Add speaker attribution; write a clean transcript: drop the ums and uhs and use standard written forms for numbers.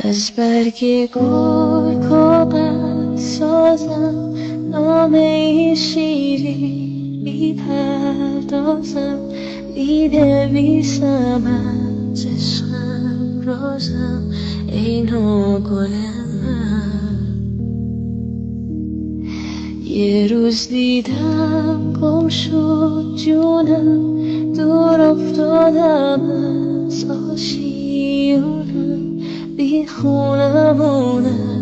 Speaker 1: از برگ گل کاغذ سازم نامه شیرین میپردازم مینویسم از عشقم رازم ای نوگل من. یه روز دیدم گم شد جونم دور افتادم از آشیونم بی خونمونم